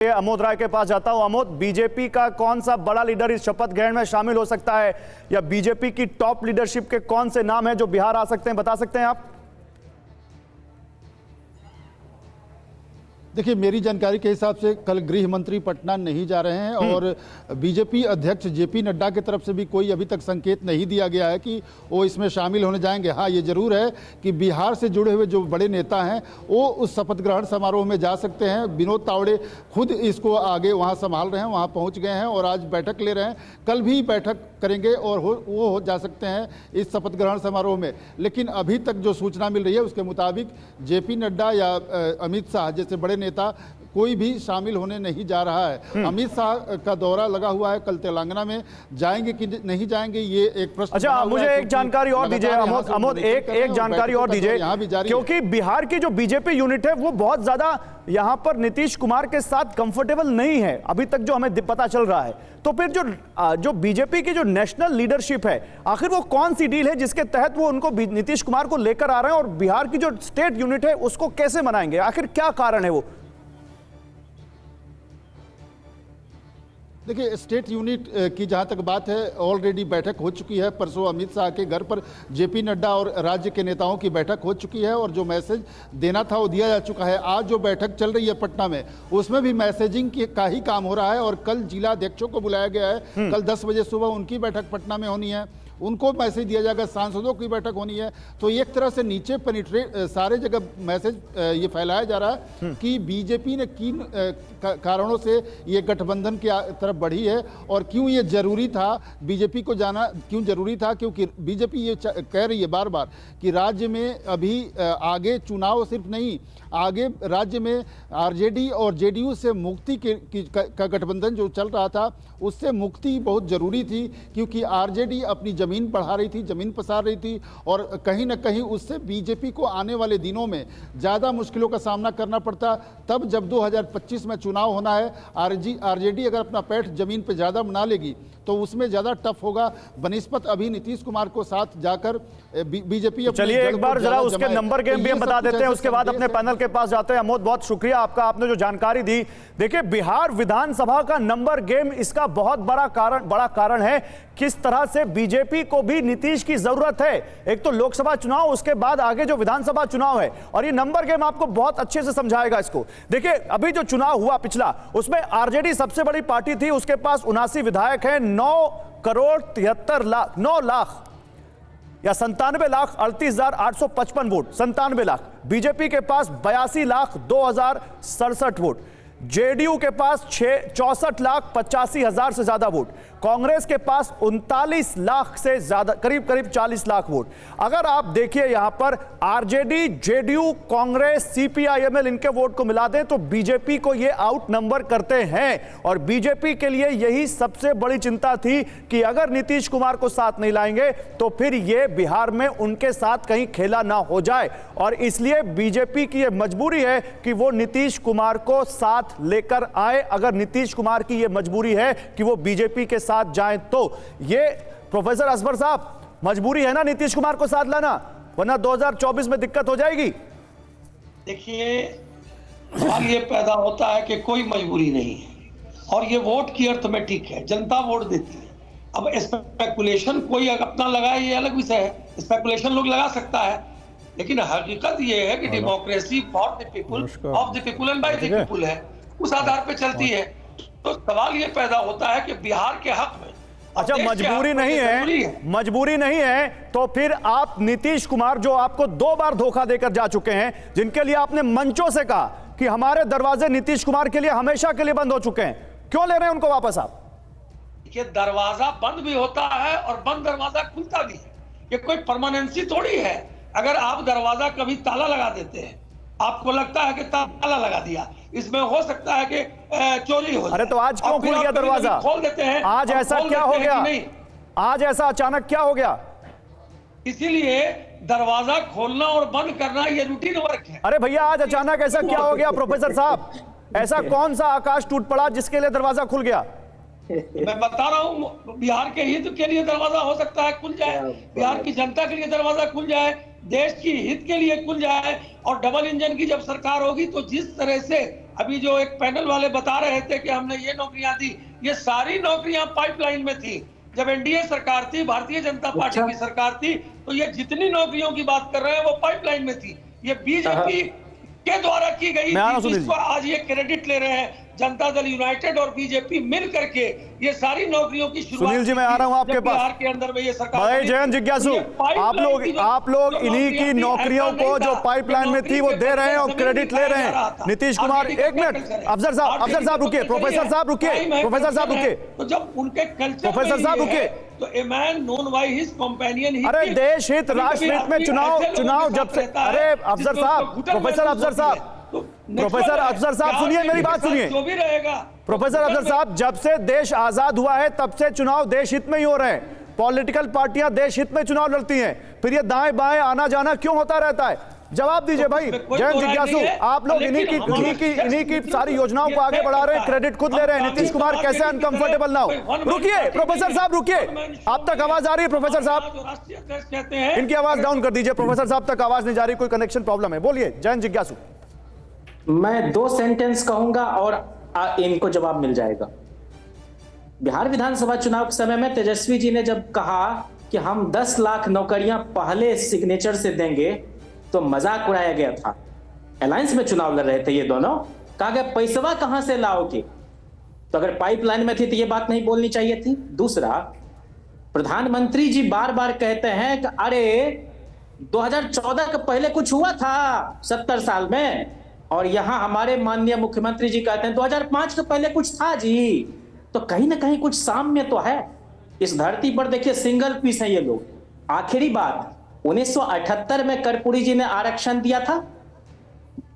अमोद राय के पास जाता हूं। अमोद, बीजेपी का कौन सा बड़ा लीडर इस शपथ ग्रहण में शामिल हो सकता है, या बीजेपी की टॉप लीडरशिप के कौन से नाम हैं जो बिहार आ सकते हैं, बता सकते हैं आप? देखिए, मेरी जानकारी के हिसाब से कल गृह मंत्री पटना नहीं जा रहे हैं और बीजेपी अध्यक्ष जेपी नड्डा की तरफ से भी कोई अभी तक संकेत नहीं दिया गया है कि वो इसमें शामिल होने जाएंगे। हाँ, ये जरूर है कि बिहार से जुड़े हुए जो बड़े नेता हैं वो उस शपथ ग्रहण समारोह में जा सकते हैं। विनोद तावड़े खुद इसको आगे वहाँ संभाल रहे हैं, वहाँ पहुँच गए हैं और आज बैठक ले रहे हैं। कल भी बैठक करेंगे और वो हो जा सकते हैं इस शपथ ग्रहण समारोह में। लेकिन अभी तक जो सूचना मिल रही है उसके मुताबिक जेपी नड्डा या अमित शाह जैसे बड़े नेता कोई भी शामिल होने नहीं जा रहा है। अमित शाह का दौरा लगा हुआ है, कल तेलंगाना में जाएंगे कि नहीं जाएंगे, ये एक प्रश्न। अच्छा, मुझे एक जानकारी और दीजिए अमोद, एक जानकारी और दीजिए, क्योंकि बिहार की जो बीजेपी यूनिट है वो बहुत ज्यादा यहां पर नीतीश कुमार के साथ कंफर्टेबल नहीं है अभी तक, जो हमें पता चल रहा है। तो फिर जो बीजेपी की जो नेशनल लीडरशिप है, आखिर वो कौन सी डील है जिसके तहत वो उनको नीतीश कुमार को लेकर आ रहे हैं, और बिहार की जो स्टेट यूनिट है उसको कैसे मनाएंगे? आखिर क्या कारण है वो? देखिए, स्टेट यूनिट की जहां तक बात है, ऑलरेडी बैठक हो चुकी है। परसों अमित शाह के घर पर जेपी नड्डा और राज्य के नेताओं की बैठक हो चुकी है और जो मैसेज देना था वो दिया जा चुका है। आज जो बैठक चल रही है पटना में, उसमें भी मैसेजिंग का ही काम हो रहा है और कल जिला अध्यक्षों को बुलाया गया है। कल 10 बजे सुबह उनकी बैठक पटना में होनी है, उनको मैसेज दिया जाएगा, सांसदों की बैठक होनी है। तो एक तरह से नीचे पेनिट्रेट सारे जगह मैसेज ये फैलाया जा रहा है कि बीजेपी ने किन कारणों से ये गठबंधन की तरफ बढ़ी है और क्यों ये जरूरी था, बीजेपी को जाना क्यों जरूरी था। क्योंकि बीजेपी ये कह रही है बार बार कि राज्य में अभी आगे चुनाव सिर्फ नहीं, आगे राज्य में आरजेडी और जेडीयू से मुक्ति का गठबंधन जो चल रहा था उससे मुक्ति बहुत जरूरी थी। क्योंकि आरजेडी अपनी जमीन बढ़ा रही थी, जमीन पसार रही थी और कहीं ना कहीं उससे बीजेपी को आने वाले दिनों में ज़्यादा मुश्किलों का सामना करना पड़ता। तब जब 2025 में चुनाव होना है, आरजेडी अगर अपना पैठ जमीन पर ज़्यादा बना लेगी तो उसमें ज़्यादा टफ होगा बनिस्पत अभी नीतीश कुमार को साथ जाकर बीजेपी। चलिए एक बार जरा उसके नंबर गेम भी हम बता देते हैं, उसके बाद अपने पैनल के पास जाते हैं। अमोद, बहुत शुक्रिया आपका, आपने जो जानकारी दी। देखिए, बिहार विधानसभा का नंबर गेम इसका बहुत बड़ा कारण है किस तरह से बीजेपी को भी नीतीश की जरूरत है। एक तो लोकसभा चुनाव, उसके बाद आगे जो विधानसभा चुनाव है, और ये नंबर गेम आपको बहुत अच्छे से समझाएगा इसको। देखिए, अभी जो चुनाव हुआ पिछला, उसमें आरजेडी सबसे बड़ी पार्टी थी, उसके पास 79 विधायक हैं, 9 लाख या 97,38,855 वोट, 97 लाख। बीजेपी के पास 82,02,067 वोट, जेडीयू के पास 64,85,000 से ज्यादा वोट, कांग्रेस के पास 39 लाख से ज्यादा, करीब 40 लाख वोट। अगर आप देखिए यहां पर आरजेडी, जेडीयू, कांग्रेस, सीपीआईएमएल, इनके वोट को मिला दें तो बीजेपी को ये आउट नंबर करते हैं। और बीजेपी के लिए यही सबसे बड़ी चिंता थी कि अगर नीतीश कुमार को साथ नहीं लाएंगे तो फिर ये बिहार में उनके साथ कहीं खेला ना हो जाए। और इसलिए बीजेपी की यह मजबूरी है कि वो नीतीश कुमार को साथ लेकर आए। अगर नीतीश कुमार की यह मजबूरी है कि वो बीजेपी के साथ जाएं, तो ये प्रोफेसर असगर साहब मजबूरी है ना नीतीश कुमार को साथ लाना, वरना 2024 में दिक्कत हो जाएगी। देखिए, सवाल ये पैदा होता है कि कोई मजबूरी नहीं है और ये वोट की अर्थमेटिक है, जनता वोट देती है। अब स्पेकुलेशन कोई अपना लगाए ये अलग विषय है, स्पेकुलेशन लोग लगा सकता है, लेकिन हकीकत ये है कि democracy for the people, of the people and by the people है, उस आधार पे चलती है। तो सवाल ये पैदा होता है कि बिहार के हक में, अच्छा मजबूरी नहीं है, मजबूरी नहीं है तो फिर आप नीतीश कुमार, जो आपको 2 बार धोखा देकर जा चुके हैं, जिनके लिए आपने मंचों से कहा कि हमारे दरवाजे नीतीश कुमार के लिए हमेशा के लिए बंद हो चुके हैं, क्यों ले रहे हैं उनको वापस आप? देखिए, दरवाजा बंद भी होता है और बंद दरवाजा खुलता भी है, ये कोई परमानेंसी थोड़ी है। अगर आप दरवाजा कभी ताला लगा देते हैं, आपको लगता है कि ताला लगा दिया, इसमें हो सकता है कि चोरी हो जाए। अरे तो आज क्यों खुल गया दरवाजा? खोल देते हैं। आज ऐसा क्या हो गया? आज ऐसा अचानक क्या हो गया? इसीलिए दरवाजा खोलना और बंद करना ये रूटीन वर्क है। अरे भैया, आज अचानक ऐसा क्या हो गया प्रोफेसर साहब? ऐसा कौन सा आकाश टूट पड़ा जिसके लिए दरवाजा खुल गया? मैं बता रहा हूं, बिहार के हित के लिए दरवाजा हो सकता है खुल जाए, बिहार की जनता के लिए दरवाजा खुल जाए, देश की हित के लिए खुल जाए। और डबल इंजन की जब सरकार होगी तो जिस तरह से अभी जो एक पैनल वाले बता रहे थे कि हमने ये नौकरियां दी, ये सारी नौकरियां पाइपलाइन में थी। जब एनडीए सरकार थी, भारतीय जनता पार्टी की सरकार थी, तो ये जितनी नौकरियों की बात कर रहे हैं वो पाइपलाइन में थी। ये बीजेपी के द्वारा की गई थी, जिसको आज ये क्रेडिट ले रहे हैं जनता दल यूनाइटेड और बीजेपी मिल करके ये सारी नौकरियों की शुरुआत। सुनील जी, मैं आ रहा हूं आपके पास। बिहार के अंदर में ये सरकार, भाई जयंत जिज्ञासु, आप लोग इन्हीं की नौकरियों को जो पाइपलाइन में थी वो दे रहे हैं और क्रेडिट ले रहे हैं। नीतीश कुमार, एक मिनट, अफसर साहब रुकिए, प्रोफेसर साहब रुकिए, प्रोफेसर साहब रुकिए, तो जब उनके कल्चर, प्रोफेसर साहब रुकिए, तो a man known by his companion. अरे देश हित, राष्ट्र हित में चुनाव जब से, अरे अफसर साहब, प्रोफेसर अफसर साहब, प्रोफेसर अफसर साहब सुनिए, मेरी बात सुनिए। जो भी रहेगा प्रोफेसर अफसर साहब, जब से देश आजाद हुआ है तब से चुनाव देश हित में ही हो रहे हैं। पॉलिटिकल पार्टियां देश हित में चुनाव लड़ती हैं, फिर ये दाएं बाएं आना जाना क्यों होता रहता है? जवाब दीजिए भाई जयंत जिज्ञासु। आप लोग इन्हीं की सारी योजनाओं को आगे बढ़ा रहे हैं, क्रेडिट खुद ले रहे हैं। नीतीश कुमार कैसे अनकंफर्टेबल ना हो? रुकिए प्रोफेसर साहब, रुकिए। आप तक आवाज आ रही है प्रोफेसर साहब? इनकी आवाज डाउन कर दीजिए। प्रोफेसर साहब तक आवाज नहीं जा रही, कोई कनेक्शन प्रॉब्लम है। बोलिए जयंत जिज्ञासु। मैं 2 सेंटेंस कहूंगा और इनको जवाब मिल जाएगा। बिहार विधानसभा चुनाव के समय में तेजस्वी जी ने जब कहा कि हम 10 लाख नौकरियां पहले सिग्नेचर से देंगे तो मजाक उड़ाया गया था। अलायंस में चुनाव लड़ रहे थे ये दोनों, कहा गया पैसवा कहां से लाओगे? तो अगर पाइपलाइन में थी तो ये बात नहीं बोलनी चाहिए थी। दूसरा, प्रधानमंत्री जी बार बार कहते हैं कि अरे 2014 के पहले कुछ हुआ था 70 साल में, और यहां हमारे माननीय मुख्यमंत्री जी कहते हैं 2005 के पहले कुछ था जी। तो कहीं ना कहीं कुछ साम्य तो है। इस धरती पर देखिए सिंगल पीस है ये लोग। आखिरी बात, 1978 में कर्पूरी जी ने आरक्षण दिया था,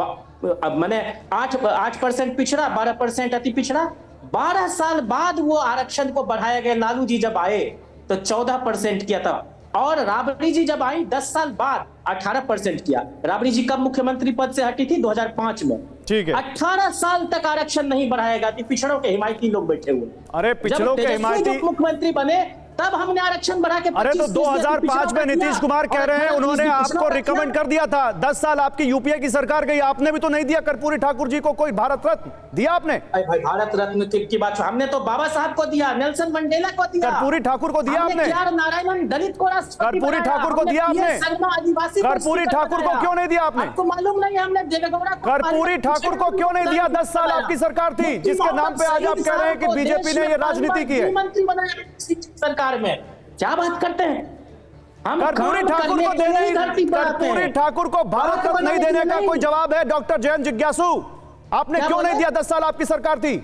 मैंने 8% पिछड़ा, 12% अति पिछड़ा। 12 साल बाद वो आरक्षण को बढ़ाया गया। लालू जी जब आए तो 14% किया था, और राबड़ी जी जब आई 10 साल बाद 18% किया। राबड़ी जी कब मुख्यमंत्री पद से हटी थी? 2005 में। ठीक है, 18 साल तक आरक्षण नहीं बढ़ाया गया। पिछड़ों के हिमायती लोग बैठे हुए। अरे पिछड़ों के हिमायती मुख्यमंत्री बने तब हमने आरक्षण बढ़ा के। अरे तो 2005 में नीतीश कुमार कह रहे हैं उन्होंने आपको रिकमेंड कर दिया था। 10 साल आपकी यूपीए की सरकार गई, आपने भी तो नहीं दिया कर्पूरी ठाकुर जी को कोई भारत रत्न? दिया आपने? भाई भारत रत्न की बात, हमने तो बाबा साहब को दिया, नेल्सन मंडेला को दिया, कर्पूरी ठाकुर को दिया आपने? नारायण दलित को राष्ट्रपति, कर्पूरी ठाकुर को दिया आपने? आदिवासी, कर्पूरी ठाकुर को क्यों नहीं दिया आपने? आपको मालूम नहीं हमने देवेगौड़ा को, कर्पूरी ठाकुर को क्यों नहीं दिया? 10 साल आपकी सरकार थी जिसके नाम पे आज आप कह रहे हैं कि बीजेपी ने ये राजनीति की है। मंत्री बनाया सरकार में, क्या बात करते हैं हम? कर्पूरी ठाकुर को देने, कर्पूरी ठाकुर को भारत रत्न नहीं देने का कोई जवाब है? डॉक्टर जयंत जिज्ञासु, आपने क्यों नहीं दिया? 10 साल आपकी सरकार थी।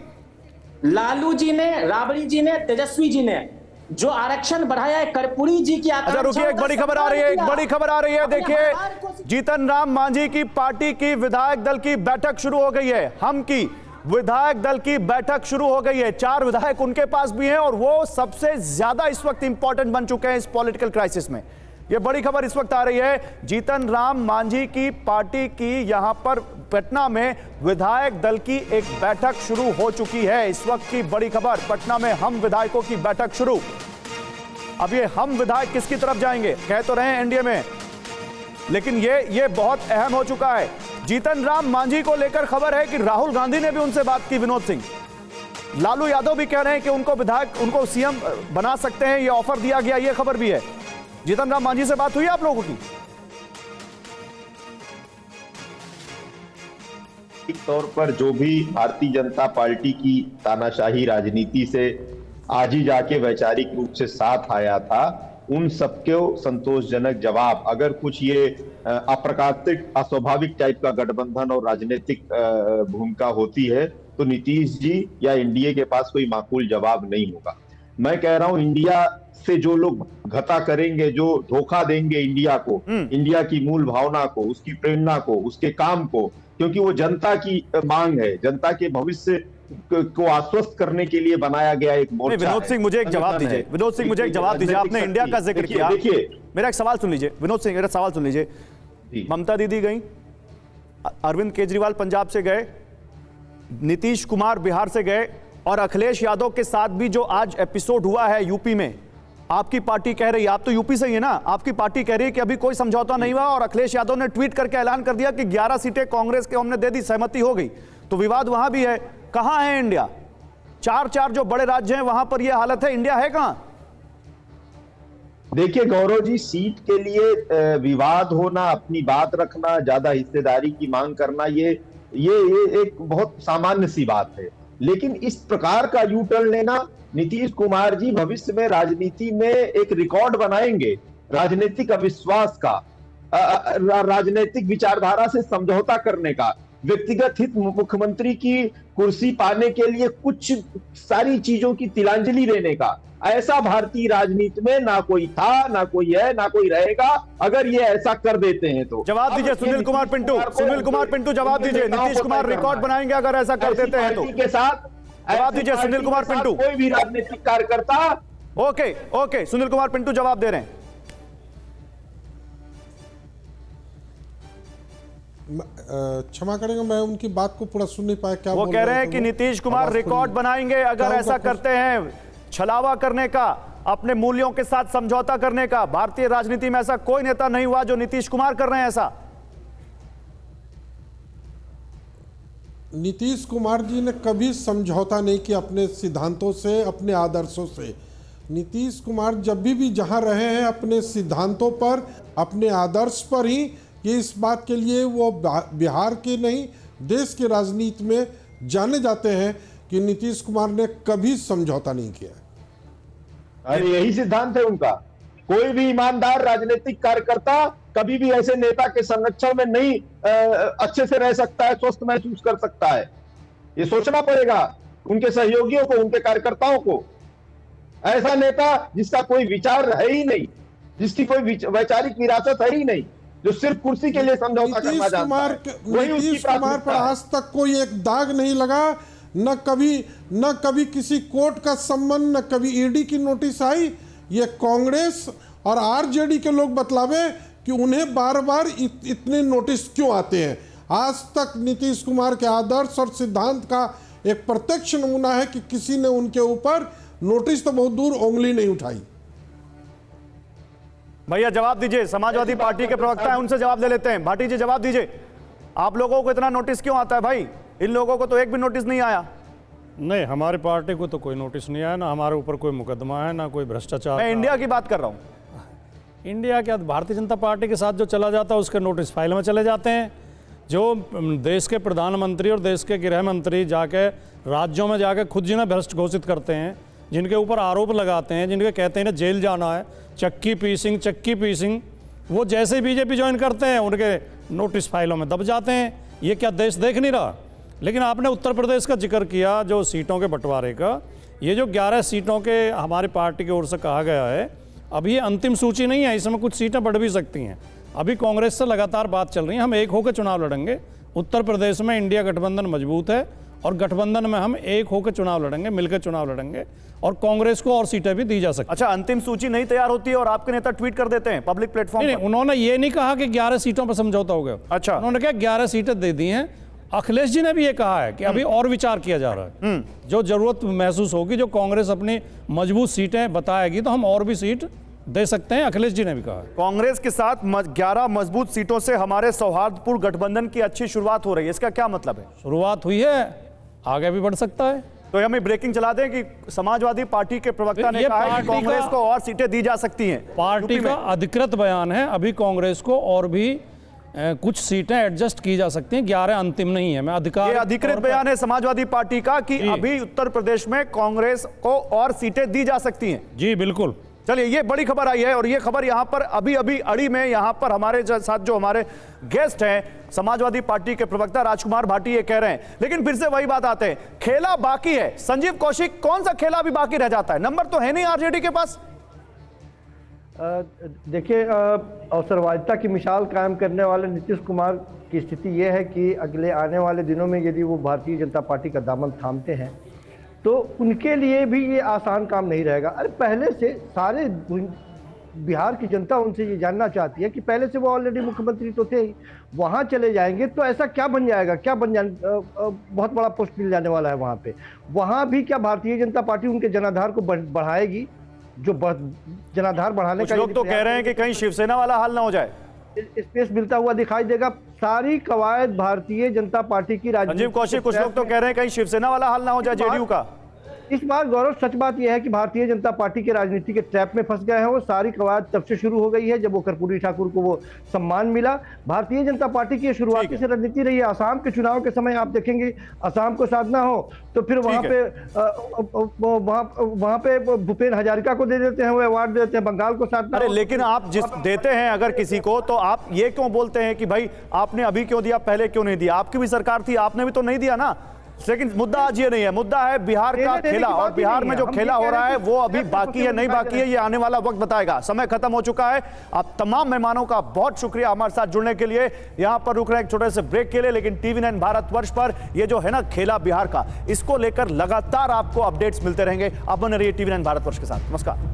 लालू जी ने, राबड़ी जी ने, तेजस्वी जी ने जो आरक्षण बढ़ाया है कर्पूरी जी की। अच्छा रुकिए, एक बड़ी खबर आ रही है, एक बड़ी खबर आ रही है। देखिए जीतन राम मांझी की पार्टी की विधायक दल की बैठक शुरू हो गई है। हम की विधायक दल की बैठक शुरू हो गई है। 4 विधायक उनके पास भी हैं और वो सबसे ज्यादा इस वक्त इंपॉर्टेंट बन चुके हैं इस पॉलिटिकल क्राइसिस में। ये बड़ी खबर इस वक्त आ रही है, जीतन राम मांझी की पार्टी की यहां पर पटना में विधायक दल की एक बैठक शुरू हो चुकी है। इस वक्त की बड़ी खबर, पटना में हम विधायकों की बैठक शुरू। अब ये हम विधायक किसकी तरफ जाएंगे? कह तो रहे हैं एनडीए में, लेकिन ये बहुत अहम हो चुका है। जीतन राम मांझी को लेकर खबर है कि राहुल गांधी ने भी उनसे बात की, विनोद सिंह। लालू यादव भी कह रहे हैं कि उनको विधायक, उनको सीएम बना सकते हैं, ये ऑफर दिया गया, ये खबर भी है। जीतन राम मांझी से बात हुई आप लोगों की? एक तौर पर जो भी भारतीय जनता पार्टी की तानाशाही राजनीति से आज ही जाके वैचारिक रूप से साथ आया था, उन सबके संतोषजनक जवाब, अगर कुछ ये अप्राकृतिक अस्वाभाविक टाइप का गठबंधन और राजनीतिक भूमिका होती है तो नीतीश जी या एनडीए के पास कोई माकूल जवाब नहीं होगा। मैं कह रहा हूं इंडिया से जो लोग घता करेंगे, जो धोखा देंगे इंडिया को, इंडिया की मूल भावना को, उसकी प्रेरणा को, उसके काम को, क्योंकि वो जनता की मांग है, जनता के भविष्य को आश्वस्त करने के लिए बनाया गया एक मोर्चा। विनोद सिंह मुझे एक जवाब दीजिए, विनोद सिंह मुझे एक जवाब दीजिए। आपने इंडिया का जिक्र किया, देखिए मेरा एक सवाल सुन लीजिए विनोद सिंह, मेरा सवाल सुन लीजिए। ममता दीदी गई, अरविंद केजरीवाल पंजाब से गए, नीतीश कुमार बिहार से गए, और अखिलेश यादव के साथ भी जो आज एपिसोड हुआ है यूपी में, आपकी पार्टी कह रही है, आप तो यूपी से ही है ना, आपकी पार्टी कह रही है कि अभी कोई समझौता नहीं हुआ, और अखिलेश यादव ने ट्वीट करके ऐलान कर दिया कि 11 सीटें कांग्रेस के हमने दे दी, सहमति हो गई। तो विवाद वहां भी है। कहां है इंडिया? चार जो बड़े राज्य हैं वहां पर यह हालत है, इंडिया है कहां? देखिए गौरव जी, सीट के लिए विवाद होना, अपनी बात रखना, ज्यादा हिस्सेदारी की मांग करना, ये एक बहुत सामान्य सी बात है। लेकिन इस प्रकार का यू टर्न लेना, नीतीश कुमार जी भविष्य में राजनीति में एक रिकॉर्ड बनाएंगे, राजनीतिक अविश्वास का, राजनीतिक विचारधारा से समझौता करने का, व्यक्तिगत हित मुख्यमंत्री की कुर्सी पाने के लिए कुछ सारी चीजों की तिलांजलि देने का, ऐसा भारतीय राजनीति में ना कोई था, ना कोई है, ना कोई रहेगा अगर ये ऐसा कर देते हैं तो। जवाब दीजिए सुनील कुमार पिंटू, जवाब दीजिए। नीतीश कुमार रिकॉर्ड बनाएंगे अगर ऐसा कर देते हैं तो? के साथ जवाब दीजिए सुनील कुमार पिंटू। कोई भी राजनीतिक कार्यकर्ता। ओके, सुनील कुमार पिंटू जवाब दे रहे हैं। क्षमा करेंगे, मैं उनकी बात को पूरा सुन नहीं पाया। क्या वो कह रहे हैं कि नीतीश कुमार रिकॉर्ड बनाएंगे अगर ऐसा करते हैं, छलावा करने का, अपने मूल्यों के साथ समझौता करने का। भारतीय राजनीति में ऐसा कोई नेता नहीं हुआ जो नीतीश कुमार कर रहे हैं ऐसा। नीतीश कुमार जी ने कभी समझौता नहीं किया अपने सिद्धांतों से, अपने आदर्शों से। नीतीश कुमार जब भी जहां रहे हैं अपने सिद्धांतों पर, अपने आदर्श पर ही, ये इस बात के लिए वो बिहार के नहीं देश के राजनीति में जाने जाते हैं कि नीतीश कुमार ने कभी समझौता नहीं किया। अरे यही सिद्धांत है उनका। कोई भी ईमानदार राजनीतिक कार्यकर्ता कभी भी ऐसे नेता के संरक्षण में नहीं अच्छे से रह सकता है, स्वस्थ महसूस कर सकता है। ये सोचना पड़ेगा उनके सहयोगियों को, उनके कार्यकर्ताओं को। ऐसा नेता जिसका कोई विचार है ही नहीं, जिसकी कोई वैचारिक विरासत है ही नहीं, जो सिर्फ कुर्सी के लिए समझौता करना चाहता है, वही उसकी नीतीश कुमार पर आज तक कोई एक दाग नहीं लगा, न कभी किसी कोर्ट का सम्मन, न कभी ईडी की नोटिस आई। ये कांग्रेस और आरजेडी के लोग बतलावे कि उन्हें बार बार इतने नोटिस क्यों आते हैं। आज तक नीतीश कुमार के आदर्श और सिद्धांत का एक प्रत्यक्ष नमूना है कि किसी ने उनके ऊपर नोटिस तो बहुत दूर उंगली नहीं उठाई। भैया जवाब दीजिए, समाजवादी पार्टी के प्रवक्ता हैं, उनसे जवाब ले लेते हैं। भाटी जी जवाब दीजिए, आप लोगों को इतना नोटिस क्यों आता है भाई? इन लोगों को तो एक भी नोटिस नहीं आया। नहीं, हमारी पार्टी को तो कोई नोटिस नहीं आया, ना हमारे ऊपर कोई मुकदमा है, ना कोई भ्रष्टाचार। मैं इंडिया की बात कर रहा हूँ। इंडिया क्या, भारतीय जनता पार्टी के साथ जो चला जाता है उसके नोटिस फाइल में चले जाते हैं। जो देश के प्रधानमंत्री और देश के गृह मंत्री जाके राज्यों में जाके खुद जिन्हें भ्रष्ट घोषित करते हैं, जिनके ऊपर आरोप लगाते हैं, जिनके कहते हैं ना जेल जाना है, चक्की पीसिंग, वो जैसे बीजेपी ज्वाइन करते हैं उनके नोटिस फाइलों में दब जाते हैं। ये क्या देश देख नहीं रहा? लेकिन आपने उत्तर प्रदेश का जिक्र किया, जो सीटों के बंटवारे का, ये जो 11 सीटों के हमारी पार्टी की ओर से कहा गया है, अभी ये अंतिम सूची नहीं है, इसमें कुछ सीटें बढ़ भी सकती हैं। अभी कांग्रेस से लगातार बात चल रही है, हम एक होकर चुनाव लड़ेंगे। उत्तर प्रदेश में इंडिया गठबंधन मजबूत है और गठबंधन में हम एक होकर चुनाव लड़ेंगे, मिलकर चुनाव लड़ेंगे और कांग्रेस को और सीटें भी दी जा सकती। अच्छा, अंतिम सूची नहीं तैयार होती है और आपके नेता ट्वीट कर देते हैं पब्लिक प्लेटफॉर्म पर? उन्होंने ये नहीं कहा कि 11 सीटों पर समझौता हो गया। अच्छा, उन्होंने कहा 11 सीटें दे दी हैं। अखिलेश जी ने भी ये कहा है कि अभी और विचार किया जा रहा है, जो जरूरत महसूस होगी, जो कांग्रेस अपनी मजबूत सीटें बताएगी तो हम और भी सीट दे सकते हैं। अखिलेश जी ने भी कहा है। कांग्रेस के साथ 11 मजबूत सीटों से हमारे सौहार्दपूर्ण गठबंधन की अच्छी शुरुआत हो रही है, इसका क्या मतलब है? शुरुआत हुई है, आगे भी बढ़ सकता है। तो हमें ब्रेकिंग चला दें कि समाजवादी पार्टी के प्रवक्ता ने कहा है कि कांग्रेस को और सीटें दी जा सकती हैं। पार्टी का अधिकृत बयान है, अभी कांग्रेस को और भी कुछ सीटें एडजस्ट की जा सकती हैं, 11 अंतिम नहीं है। मैं ये अधिकृत बयान है समाजवादी पार्टी का कि अभी उत्तर प्रदेश में कांग्रेस को और सीटें दी जा सकती हैं। जी बिल्कुल। चलिए, ये बड़ी खबर आई है और ये खबर यहां पर अभी अड़ी में यहां पर हमारे साथ जो हमारे गेस्ट हैं समाजवादी पार्टी के प्रवक्ता राजकुमार भाटी ये कह रहे हैं। लेकिन फिर से वही बात आते हैं, खेला बाकी है। संजीव कौशिक, कौन सा खेला अभी बाकी रह जाता है? नंबर तो है नहीं आरजेडी के पास। देखिए, अवसरवादिता की मिसाल कायम करने वाले नीतीश कुमार की स्थिति यह है कि अगले आने वाले दिनों में यदि वो भारतीय जनता पार्टी का दामन थामते हैं तो उनके लिए भी ये आसान काम नहीं रहेगा। अरे पहले से सारे बिहार की जनता उनसे ये जानना चाहती है कि पहले से वो ऑलरेडी मुख्यमंत्री तो थे ही, वहाँ चले जाएंगे तो ऐसा क्या बन जाएगा, बहुत बड़ा पोस्ट मिल जाने वाला है वहाँ पे। वहाँ भी क्या भारतीय जनता पार्टी उनके जनाधार को बढ़ाएगी? जो जनाधार बढ़ाने का लोग तो कह रहे हैं कि कहीं शिवसेना वाला हाल ना हो जाए। स्पेस मिलता हुआ दिखाई देगा। सारी कवायद भारतीय जनता पार्टी की राजनीति। संजीव कौशिक, कुछ लोग तो कह रहे हैं कहीं शिवसेना वाला हाल ना हो जाए जेडीयू का। इस बार गौरव सच बात यह है कि भारतीय जनता पार्टी के राजनीति के ट्रैप में फंस गए हैं वो। सारी कवायद तब से शुरू हो गई है जब वो कर्पूरी ठाकुर को वो सम्मान मिला। भारतीय जनता पार्टी की शुरुआती से रणनीति रही है। असम के चुनाव के समय आप देखेंगे असम को साधना हो तो फिर वहां पे भूपेन हजारिका को दे देते हैं, वो अवार्ड देते हैं। बंगाल को साधना। अरे लेकिन आप जिस देते हैं अगर किसी को, तो आप ये क्यों बोलते हैं कि भाई आपने अभी क्यों दिया, पहले क्यों नहीं दिया? आपकी भी सरकार थी, आपने भी तो नहीं दिया ना। लेकिन मुद्दा आज ये नहीं है, मुद्दा है बिहार का खेला, और बिहार में जो खेला हो रहा है वो अभी बाकी है नहीं बाकी है, ये आने वाला वक्त बताएगा। समय खत्म हो चुका है। आप तमाम मेहमानों का बहुत शुक्रिया हमारे साथ जुड़ने के लिए। यहां पर रुक रहे हैं एक छोटे से ब्रेक के लिए, लेकिन TV9 भारतवर्ष पर ये जो है ना खेला बिहार का, इसको लेकर लगातार आपको अपडेट्स मिलते रहेंगे। आप बने रहिए TV9 भारतवर्ष के साथ। नमस्कार।